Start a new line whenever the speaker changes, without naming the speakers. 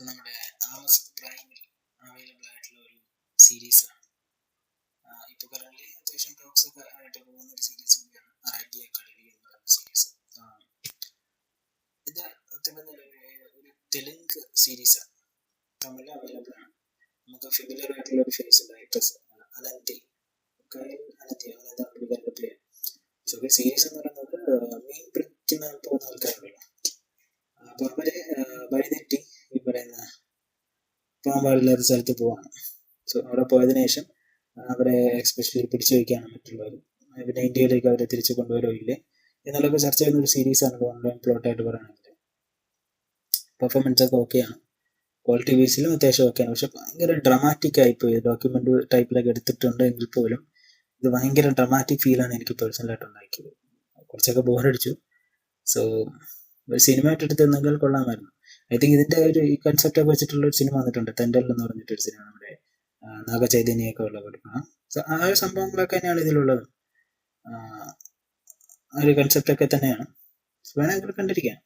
നമ്മുടെ Amazon പ്രൈമിൽ available ആയിട്ടുള്ള ഒരു സീരീസാണ്. ഇപ്പോൾ കറന്റ് അത്യാവശ്യം ടോക്സ് ഒക്കെ ആയിട്ട് പോകുന്ന ഒരു സീരീസ് കൂടിയാണ് അറേബ്യ കടലി എന്ന് പറയുന്ന സീരീസ്. ഇത് ഒരു തെലുങ്ക് സീരീസാണ്, തമിഴിൽ അവൈലബിൾ ആണ്. നമുക്ക് ഫെമിലിയർ ആയിട്ടുള്ള ഒരു ഫേസ് ഉണ്ട്, ആക്ട്രസ് അനന്തി, അനന്തി അങ്ങനത്തെ പേര്. സോ സീരീസ് എന്ന് പറയുന്നത് മീൻ പിടിക്കുന്ന പോകുന്ന ആൾക്കാരുണ്ടല്ലോ, അപ്പോൾ അവര് വഴിതെറ്റി ഈ പറയുന്ന പോകാൻ പാടില്ലാത്ത സ്ഥലത്ത് പോവാണ്. സോ അവിടെ പോയതിനു ശേഷം അവരെ എക്സ്പെഷ്യലി പിടിച്ചു വയ്ക്കുകയാണ് മറ്റുള്ളവർ, പിന്നെ ഇന്ത്യയിലേക്ക് അവരെ തിരിച്ചു കൊണ്ടുവരോ ഇല്ലേ എന്നുള്ളതൊക്കെ ചർച്ച ചെയ്യുന്ന ഒരു സീരീസാണ്. ഓൺലൈൻ പ്ലോട്ടായിട്ട് പറയുകയാണെങ്കിൽ പെർഫോമൻസ് ഒക്കെ ഓക്കെയാണ്, ക്വാളിറ്റി ബേസിലും അത്യാവശ്യം ഓക്കെയാണ്. പക്ഷെ ഭയങ്കര ഡ്രമാറ്റിക് ആയിപ്പോയി. ഡോക്യുമെൻ്റ് ടൈപ്പിലൊക്കെ എടുത്തിട്ടുണ്ട് എങ്കിൽ പോലും ഇത് ഭയങ്കര ഡ്രമാറ്റിക് ഫീലാണ് എനിക്ക് പേഴ്സണലായിട്ട് ഉണ്ടാക്കിയത്. കുറച്ചൊക്കെ ബോറടിച്ചു. സോ ഒരു സിനിമ ആയിട്ട് എടുത്തെന്നെങ്കിൽ കൊള്ളാമായിരുന്നു. ഐ തിങ്ക് ഇതിൻ്റെ ഒരു ഈ കൺസെപ്റ്റൊക്കെ വെച്ചിട്ടുള്ള ഒരു സിനിമ വന്നിട്ടുണ്ട്, തെണ്ടൽ എന്ന് പറഞ്ഞിട്ടൊരു സിനിമ, നമ്മുടെ നാഗചൈതന്യൊക്കെ ഉള്ള പഠിക്കണം. സോ ആ ഒരു സംഭവങ്ങളൊക്കെ തന്നെയാണ് ഇതിലുള്ളത്, ആ ഒരു കൺസെപ്റ്റൊക്കെ തന്നെയാണ്. വേണമെങ്കിൽ കണ്ടിരിക്കാം.